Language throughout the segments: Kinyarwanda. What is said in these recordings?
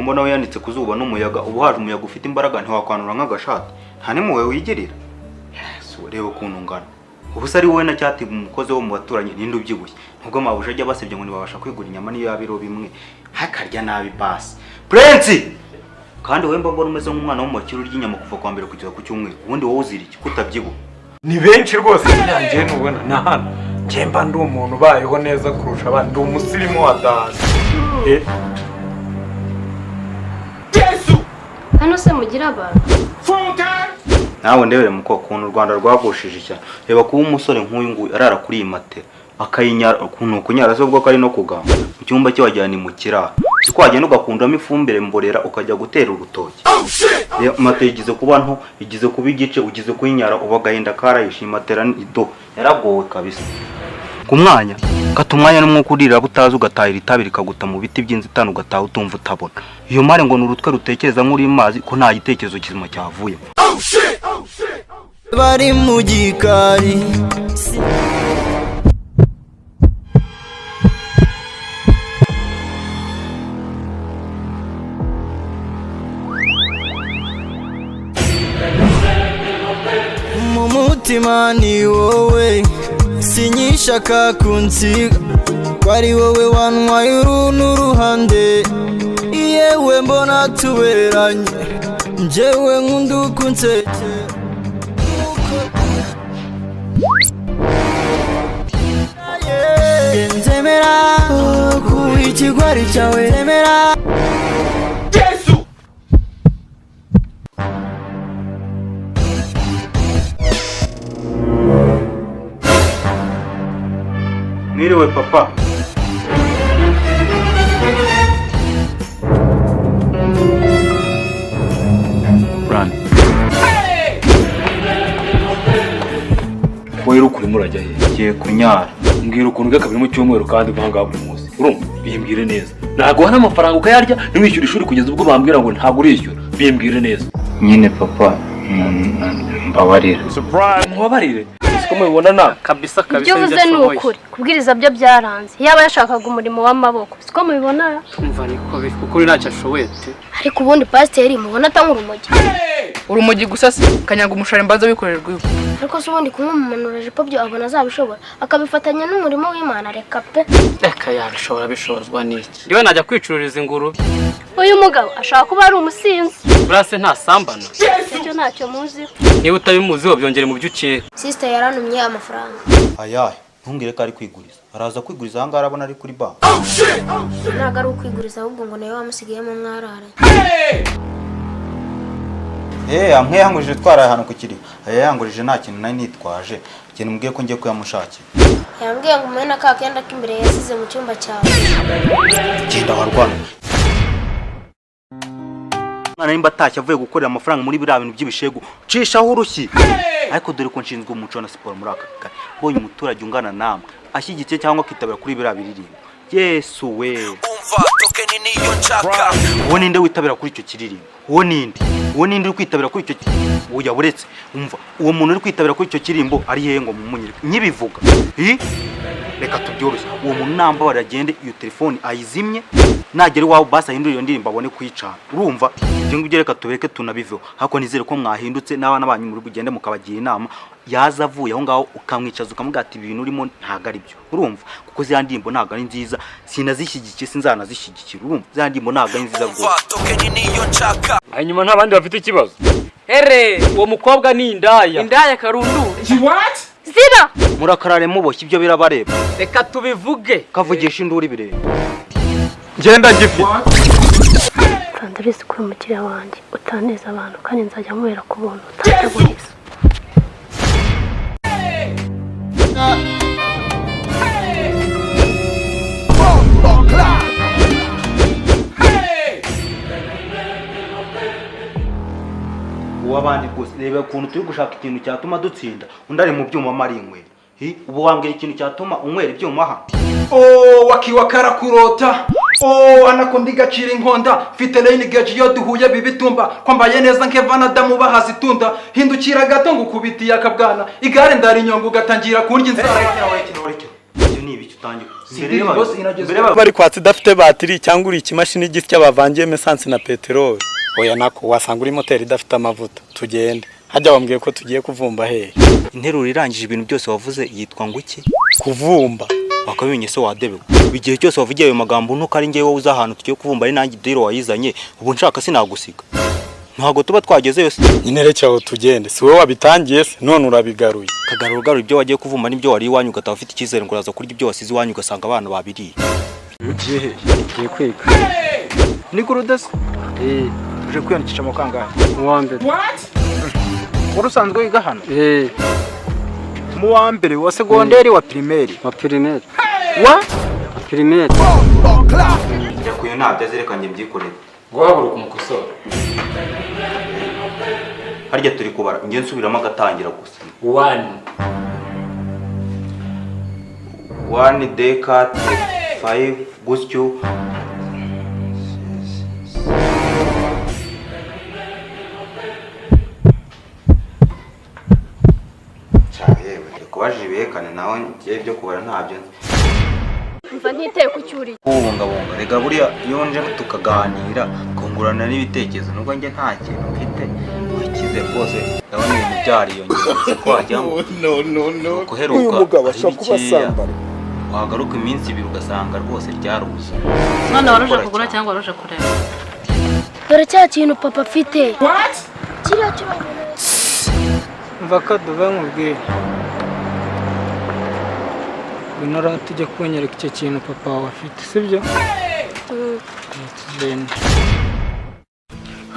mbona we yanitse kuzuba n'umuyaga ubu haje umuyaga ufite imbaraga ntiwakwanura nk'agashati nta nimwe wigirira reba ukuntu ngana ubu se ari wowe na cyati umukozi wo mu baturanyi ninde ubyibushye nubwo mabuje ajya basebye ngo nibabasha kwigura inyama niyo yabiro bimwe hakarya nabi basi Prince kandi wowe mbona umeze nk'umwana w'umukiro ry'inyama kuva kwa mbere kugeza ku cyumweru ubundi wowe uzira iki kutabyibuha ni benshi rwose nyangiye nubona na hano njemba ndi umuntu bayeho neza kurusha abandi umusirimu wa dance Yesu hano se mugira abantu nawe ndebere muko kuntu u Rwanda rwagushije cyane reba kuba umusore nk'uyu nguyu arara kuri iyi matera akayinyara kuntu kunyara se ubwo kari no kugamba mu cyumba cyo wajyana mu kiraro siko wagenda ugakundamo ifumbire mborera ukajya gutera urutoki mate igize kuba nto igize kuba igice ugize kuyinyara ubagahinda karayisha matera ido yaragowe kabisa ku mwanya katumwanya n'umwuka urira butazi ugatahira itabi rikaguta mu biti by'inzitano ugataha utumva utabona iyo mare ngo n'urutwe rutekereza nk'uri mazi ko nta gitekerezo kizima cyavuye bari mu gikari mu mutima ni wowe sinyishaka kunsiga kwari wowe wantwaye uru n'uruhande yewe mbona tuberanye njyewe nkunda ukunsekera nzemera ku ikigwari cyawe nzemera Yesu mwiriwe papa run wowe ukuri murajya he giye kunyara mbwira ukuntu gakabiri mu cyumweru kandi vanga buri munsi urumva bimbwire neza ntago hana amafaranga ukayarya nimwishyura ishuri kugeza ubwo bambwira ngo ntago urishyura bimbwire neza nyine papa mbabarira mubabarire siko mubibona na kabisa ibyo uvuze ni ukuri kubwiriza byo byaranze yaba yashakaga umurimo w'amaboko siko mubibona umva niko kuko ntacyo ashoboye ariko ubundi pasiteri mubona atanga urumogi gusa se kanyaga umushari mbaza wikorerwa iwe ariko se ubundi kumumumanura jipo byo abona azabishobora akabifatanya n'umurimo w'Imana reka pe reka yabishobora bishozwa n'iki ndiwe najya kwicururiza ingurube uyu mugabo ashaka kuba ari umusinzi burase ntasambana icyo ntacyo muzi niba utabimuziho byongere mu by'ukeye sister yaranumye amafaranga ayahe ntungire ko ari kwiguriza araza kwiguriza aha ngaha arabona ari kuri banki ntabwo ari ukwiguriza ahubwo ngo nawe wamusigayemo mwararanye yangurije twaraye ahantu ku kiri yangurije nta kintu nari nitwaje ikintu mbwiye ko ngiye kuyamushakira yambwiye ngo umena ka kenda k'imbere yasize mu cyumba cyawe genda warwana mwana nimba atashye avuye gukorera amafaranga muri biriya bintu by'ibishegu cishaho urushyi ariko dore ko nshinzwe umuco na siporo muri aka kagari bonye umuturage ungana namwe ashyigikiye cyangwa kwitabira kuri biriya biririmbo Yesu we umva tokeni niyo nshaka uwo ninde witabira kuri icyo kiririmbo uwo ninde uri kwitabira kuri icyo uya buretse umva uwo muntu uri kwitabira kuri icyo kirimbo ari hehe ngo mumunyire nyibivuga reka tubyoroshye uwo muntu namba baragende iyo telefone ayizimye nagera iwawe basa hindura iyo ndirimbo abone kuyicana urumva ibyo ngibyo reka tubereke tunabiveho hako nizere ko mwahindutse n'abana banyu muri bugende mukabagira inama yaza avuye aho ngaho ukamwicaza ukamugata ibintu urimo ntago ari byo urumva kuko zya ndimbo ntago ari nziza sinazishyigikiye sinzanazishyigikira urumva zya ndimbo ntago ari nziza rwose tokeni niyo nshaka hanyuma nta bandi bafite ikibazo uwo mukobwa ni indaya karundu zira murakarare muboshye ibyo birabareba reka tubivuge kavugisha induru bireba ngenda gifite Andrés kuri umukiriya wanjye utaneza abantu kandi nzajya nywera ku buntu utajaburiza uwabandi rwose reba ukuntu turi gushaka ikintu cyatuma dutsinda undi ari mu byuma marinywera ubu wambwira ikintu cyatuma unywera ibyuma aha wakiwa karakurota anakundi gacira inkonda mfite lane gauge yo duhuye bibitumba kwambaye neza nkevana damu bahazi tunda hindukira gato ngukubitiye akabwana igare ndari nyongo gatangira kurya inzara ibyo ni ibiki bari kwatsa idafite batiri cyangwa uri ikimashini gisya bavangiyemo esansi na peteroli. Oya nako wasanga uri moteri idafite amavuta. Tugende. Hajya wambwiye ko tugiye kuvumba hehe. Interuro irangije ibintu byose wavuze yitwa ngo iki? Kuvumba. Bakabinye se wadebewe. Igihe cyose wavugiye ayo magambo nuko ari ngewe uza ahantu tugiye kuvumba ari nanjye diro wayizanye. Ubu nshaka sinagusiga. Ntago tuba twagezeyo se. Inereke aho tugende. Si wowe wabitangiye se none urabigaruye. Kagarugaru ibyo wagiye kuvumba nibyo wari iwanyu ugataha ufite icyizere ngo uraza kurya ibyo wasize iwanyu ugasanga abana babiriye. Ugiye kwiga. Ni kurudase? Uje kwiyandikisha mu kangahe? Mu wa mbere. Urusanzwe wiga hano? Mu wa mbere wa segonderi wa primaire? Wa primaire. Wa primaire. Njya kuyo ntabyo azerekanye mbyikorera. Guhaguruka umukosora. Harya turi kubara nge nsubiramo agatangira gusa. 1 decat 5 gutyo. Kubaje ibekane nawe ngiye byo kubara ntabyo. Mva ntiteye ku cyuri. Kubungabunga rega buriya iyo nje tukaganira kungurana n'ibitekerezo nubwo nge nta kintu mfite wikize rwose ndabona ibintu byariyongera ko wajyamo. No. Uyu mugabo ashaka kubasambara. Wagaruka iminsi 2 ugasanga rwose ryaruze. Mwana waruje kugura cyangwa waruje kureba? Dore cya kintu papa afite. What? Kira cyo. Mva kaduva nkubwiye. Binora tujya kunyereka icyo kintu papa wawe afite sibyo?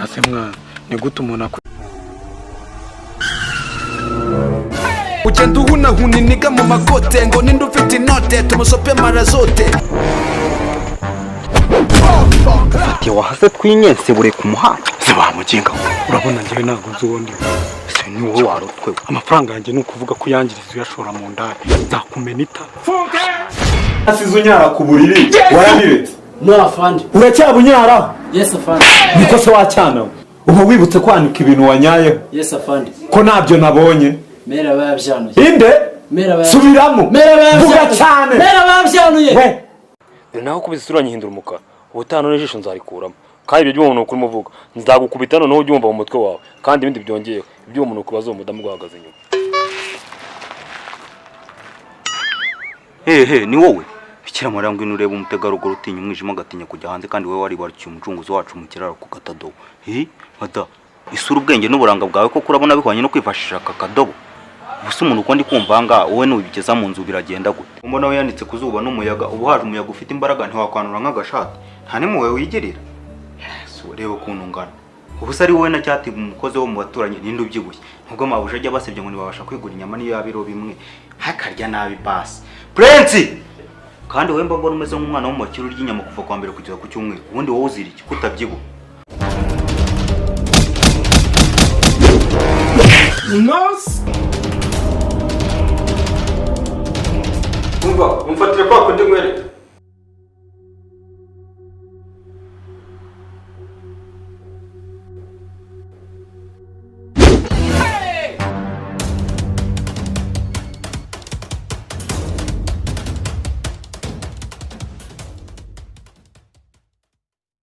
Ase mwana ni gute umuntu ugenda uhunahuna iniga mu makote ngo ninde ufite inote tumusope mara zote. Ati wahase twinyense bure ku muhanda. Zibamuginga. Urabona ngewe ntabwo nzi uwo ndi. Se ni wowe warotwe. Amafaranga yanjye ni ukuvuga ko yangiriza uyashora mu ndani. Nzakumenita. Asize unyara ku buriri. Warabiretse. No afandi. Uracyabunyara? Yes afandi. Niko se wacyana. Uba wibutse kwanika ibintu wanyayeho. Yes afandi. Ko nabyo nabonye. Mera bayabyanuye. Inde? Mera bayabyanuye. Subiramo. Mera bayabyanuye. Vuga cyane. Mera bayabyanuye. We. Naho kubiza isura nyihindura umukara. Ubutano n'ijisho nzarikuramo. Kandi ibyo umuntu ukuri muvuga nzagukubita noneho ubyumva mu mutwe wawe kandi ibindi byongeyeho ibyo umuntu kubaza umudamu guhagaze inyuma. Ni wowe bikira marangwa inureba umutegarugoro utinya umwijima gatinya kujya hanze kandi wowe wari warukiye umucunguzi wacu mu kiraro ku gatadobo. Mada isura ubwenge n'uburanga bwawe ko kurabona bihwanye no kwifashisha aka kadobo. Gusa umuntu uko ndi kumva nga wowe n'ubigeza mu nzu biragenda gute? Umbona we yanditse kuzuba n'umuyaga ubu haje umuyaga ufite imbaraga ntiwakwanura nk'agashati. Nta nimwe wigirira. Reba ukuntu ngana. Ubusa ari wowe na cyatiba umukozi wo mu baturanyi ninde ubyibushye. Nubwo mabuje ajya basebye ngo nibabasha kwigura inyama niyo yabiro bimwe. Hakarya nabi basi. Prince! Kandi wowe mba mbona umeze nk'umwana wo mu bakiro ry'inyama kuva kwa mbere kugeza ku cyumweru. Ubundi wowe uzira iki kutabyibuha? Umva, umfatire kwa kundi ngwereka.